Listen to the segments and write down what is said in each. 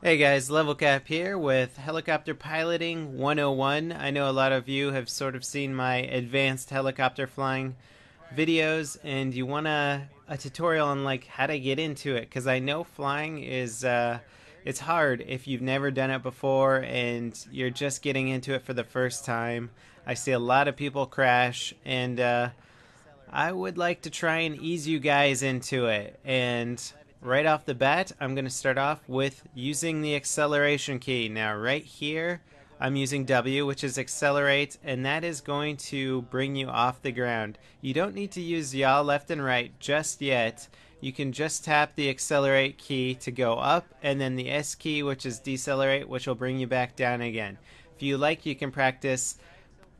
Hey guys, Level Cap here with Helicopter Piloting 101. I know a lot of you have sort of seen my advanced helicopter flying videos and you want a tutorial on like how to get into it, because I know flying is it's hard if you've never done it before and you're just getting into it for the first time. I see a lot of people crash, and I would like to try and ease you guys into it. And right off the bat, I'm going to start off with using the acceleration key. Now, right here, I'm using W, which is accelerate, and that is going to bring you off the ground. You don't need to use yaw left and right just yet. You can just tap the accelerate key to go up, and then the S key, which is decelerate, which will bring you back down again. If you like, you can practice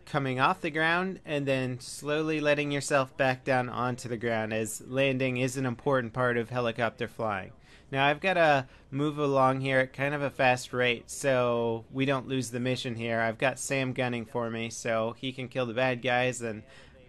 coming off the ground and then slowly letting yourself back down onto the ground, as landing is an important part of helicopter flying. Now I've got to move along here at kind of a fast rate so we don't lose the mission here. I've got Sam gunning for me so he can kill the bad guys and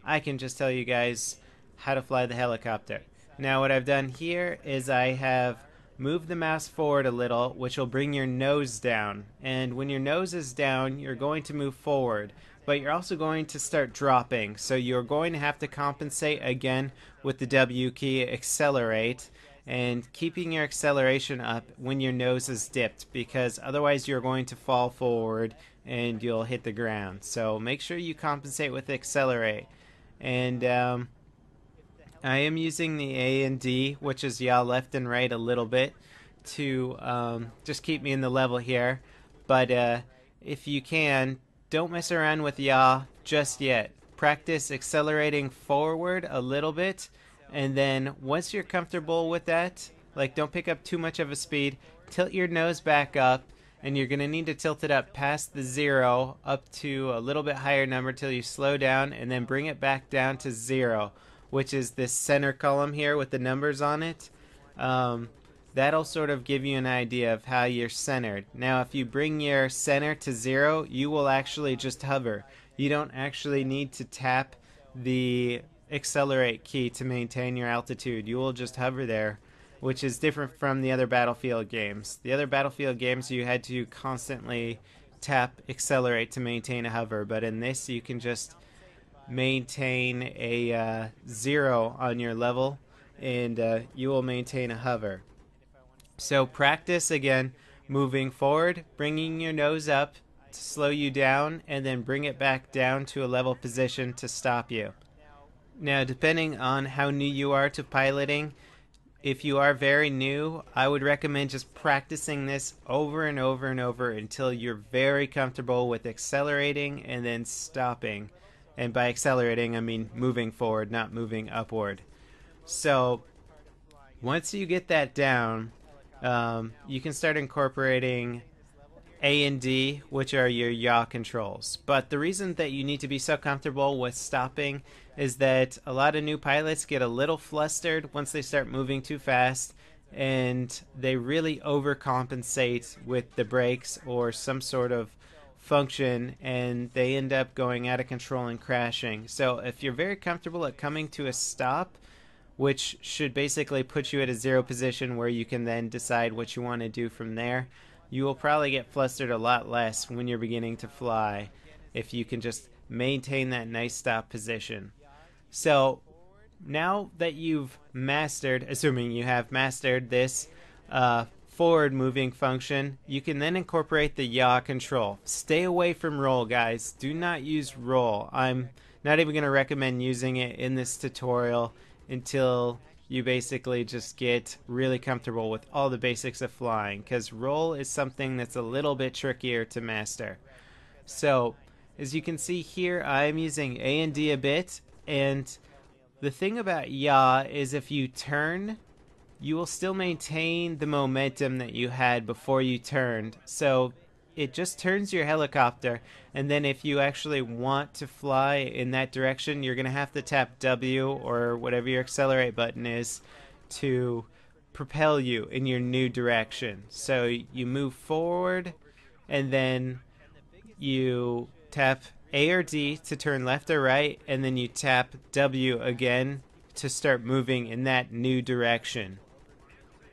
I can just tell you guys how to fly the helicopter. Now what I've done here is I have moved the mouse forward a little, which will bring your nose down, and when your nose is down you're going to move forward, but you're also going to start dropping, so you're going to have to compensate again with the W key, accelerate, and keeping your acceleration up when your nose is dipped, because otherwise you're going to fall forward and you'll hit the ground. So make sure you compensate with accelerate. And I am using the A and D, which is yaw left and right a little bit, to just keep me in the level here. But if you can, don't mess around with yaw just yet. Practice accelerating forward a little bit, and then once you're comfortable with that, like don't pick up too much of a speed, tilt your nose back up, and you're going to need to tilt it up past the 0 up to a little bit higher number till you slow down, and then bring it back down to 0, which is this center column here with the numbers on it. That'll sort of give you an idea of how you're centered. Now if you bring your center to 0, you will actually just hover. You don't actually need to tap the accelerate key to maintain your altitude. You will just hover there, which is different from the other Battlefield games. The other Battlefield games you had to constantly tap accelerate to maintain a hover, but in this you can just maintain a 0 on your level, and you will maintain a hover. So practice again, moving forward, bringing your nose up to slow you down, and then bring it back down to a level position to stop you. Now, depending on how new you are to piloting, if you are very new, I would recommend just practicing this over and over and over until you're very comfortable with accelerating and then stopping. And by accelerating, I mean moving forward, not moving upward. So once you get that down, you can start incorporating A and D, which are your yaw controls. But the reason that you need to be so comfortable with stopping is that a lot of new pilots get a little flustered once they start moving too fast, and they really overcompensate with the brakes or some sort of function, and they end up going out of control and crashing. So if you're very comfortable at coming to a stop, which should basically put you at a 0 position where you can then decide what you want to do from there, you will probably get flustered a lot less when you're beginning to fly if you can just maintain that nice stop position. So now that you've mastered, assuming you have mastered this forward moving function, you can then incorporate the yaw control. Stay away from roll, guys. Do not use roll. I'm not even going to recommend using it in this tutorial until you basically just get really comfortable with all the basics of flying, because roll is something that's a little bit trickier to master. So as you can see here, I'm using A and D a bit, and the thing about yaw is if you turn, you will still maintain the momentum that you had before you turned. So it just turns your helicopter, and then if you actually want to fly in that direction, you're going to have to tap W or whatever your accelerate button is to propel you in your new direction. So you move forward, and then you tap A or D to turn left or right, and then you tap W again to start moving in that new direction.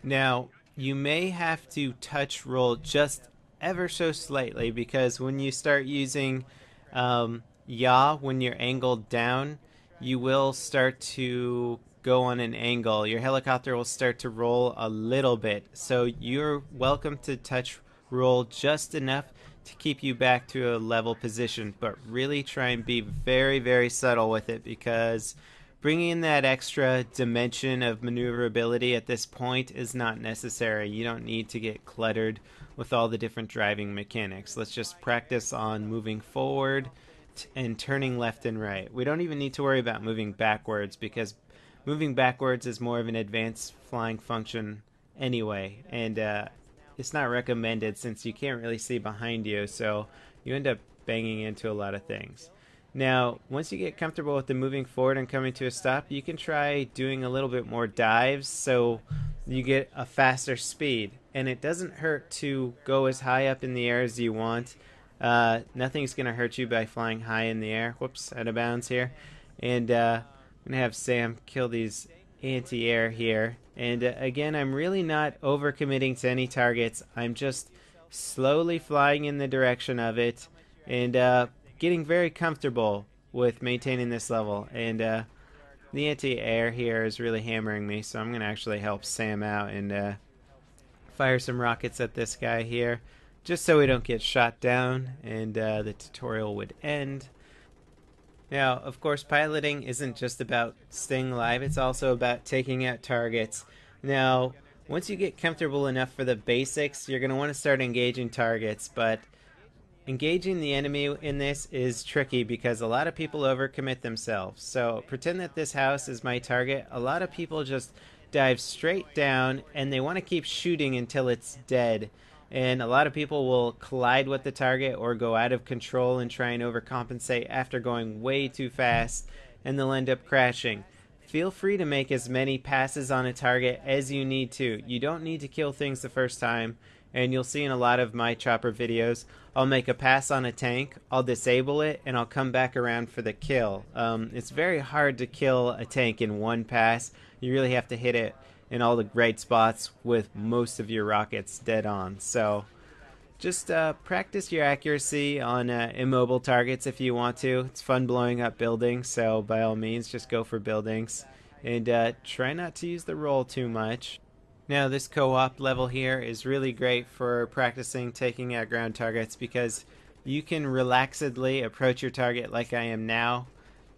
Now, you may have to touch roll just ever so slightly, because when you start using yaw when you're angled down, you will start to go on an angle. Your helicopter will start to roll a little bit, so you're welcome to touch roll just enough to keep you back to a level position, but really try and be very, very subtle with it, because bringing in that extra dimension of maneuverability at this point is not necessary. You don't need to get cluttered with all the different driving mechanics. Let's just practice on moving forward and turning left and right. We don't even need to worry about moving backwards, because moving backwards is more of an advanced flying function anyway, and it's not recommended since you can't really see behind you, so you end up banging into a lot of things. Now, once you get comfortable with the moving forward and coming to a stop, you can try doing a little bit more dives so you get a faster speed. And it doesn't hurt to go as high up in the air as you want. Nothing's going to hurt you by flying high in the air. Whoops, out of bounds here. And I'm going to have Sam kill these anti-air here. And again, I'm really not overcommitting to any targets. I'm just slowly flying in the direction of it and getting very comfortable with maintaining this level. And the anti-air here is really hammering me, so I'm going to actually help Sam out and fire some rockets at this guy here, just so we don't get shot down and the tutorial would end. Now, of course, piloting isn't just about staying alive, it's also about taking out targets. Now, once you get comfortable enough for the basics, you're going to want to start engaging targets, but engaging the enemy in this is tricky because a lot of people overcommit themselves. So pretend that this house is my target. A lot of people just dive straight down and they want to keep shooting until it's dead. And a lot of people will collide with the target or go out of control and try and overcompensate after going way too fast, and they'll end up crashing. Feel free to make as many passes on a target as you need to. You don't need to kill things the first time. And you'll see in a lot of my chopper videos, I'll make a pass on a tank, I'll disable it, and I'll come back around for the kill. It's very hard to kill a tank in one pass. You really have to hit it in all the right spots with most of your rockets dead on. So just practice your accuracy on immobile targets if you want to. It's fun blowing up buildings, so by all means just go for buildings. And try not to use the roll too much. Now, this co-op level here is really great for practicing taking out ground targets because you can relaxedly approach your target like I am now,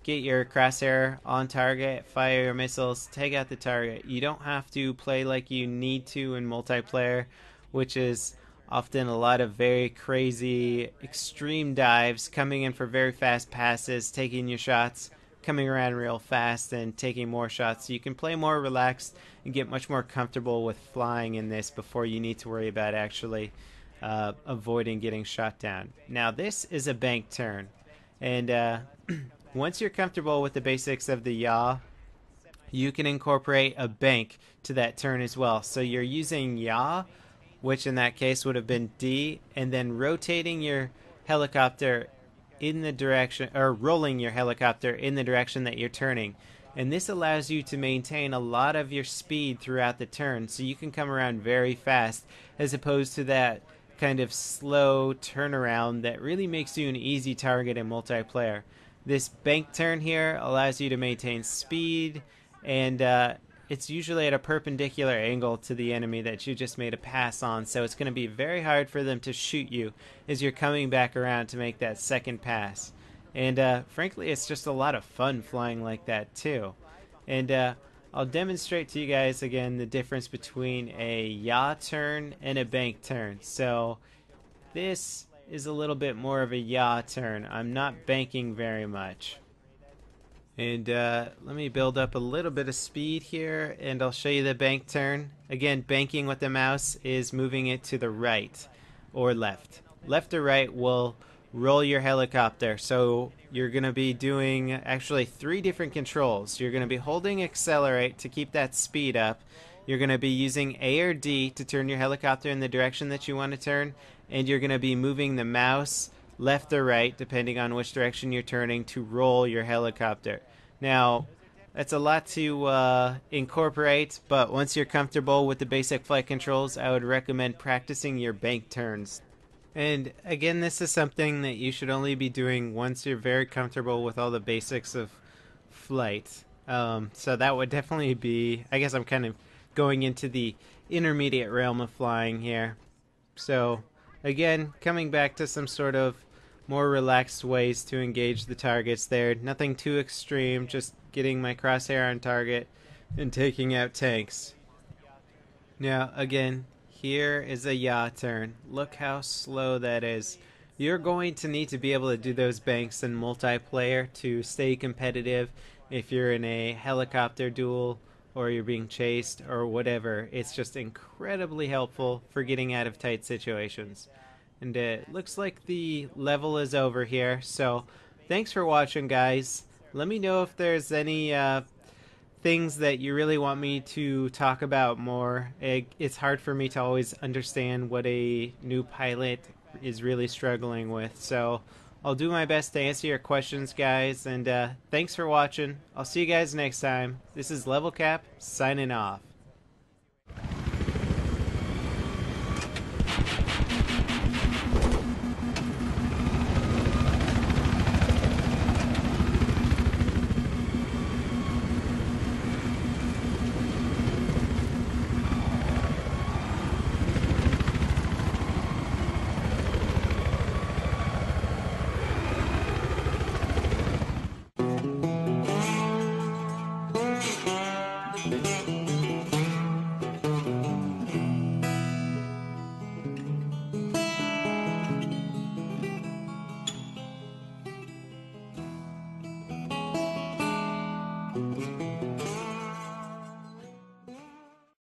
get your crosshair on target, fire your missiles, take out the target. You don't have to play like you need to in multiplayer, which is often a lot of very crazy extreme dives, coming in for very fast passes, taking your shots, coming around real fast and taking more shots. So you can play more relaxed and get much more comfortable with flying in this before you need to worry about actually avoiding getting shot down. Now, this is a bank turn, and once you're comfortable with the basics of the yaw, you can incorporate a bank to that turn as well. So you're using yaw, which in that case would have been D, and then rotating your helicopter in the direction, or rolling your helicopter in the direction that you're turning. And this allows you to maintain a lot of your speed throughout the turn, so you can come around very fast, as opposed to that kind of slow turnaround that really makes you an easy target in multiplayer. This bank turn here allows you to maintain speed, and it's usually at a perpendicular angle to the enemy that you just made a pass on, so it's going to be very hard for them to shoot you as you're coming back around to make that second pass. And frankly, it's just a lot of fun flying like that too. And I'll demonstrate to you guys again the difference between a yaw turn and a bank turn. So this is a little bit more of a yaw turn. I'm not banking very much. And let me build up a little bit of speed here, and I'll show you the bank turn. Again, banking with the mouse is moving it to the right or left. Left or right will roll your helicopter. So you're going to be doing actually 3 different controls. You're going to be holding accelerate to keep that speed up. You're going to be using A or D to turn your helicopter in the direction that you want to turn. And you're going to be moving the mouse left or right, depending on which direction you're turning, to roll your helicopter. Now, That's a lot to incorporate, but once you're comfortable with the basic flight controls, I would recommend practicing your bank turns. And again, this is something that you should only be doing once you're very comfortable with all the basics of flight. So that would definitely be, I guess I'm kind of going into the intermediate realm of flying here. So again, coming back to some sort of more relaxed ways to engage the targets there. Nothing too extreme, just getting my crosshair on target and taking out tanks. Now again, here is a yaw turn. Look how slow that is. You're going to need to be able to do those banks in multiplayer to stay competitive if you're in a helicopter duel or you're being chased or whatever. It's just incredibly helpful for getting out of tight situations. And it looks like the level is over here, so thanks for watching, guys. Let me know if there's any things that you really want me to talk about more. It's hard for me to always understand what a new pilot is really struggling with, so I'll do my best to answer your questions, guys, and thanks for watching. I'll see you guys next time. This is Level Cap, signing off.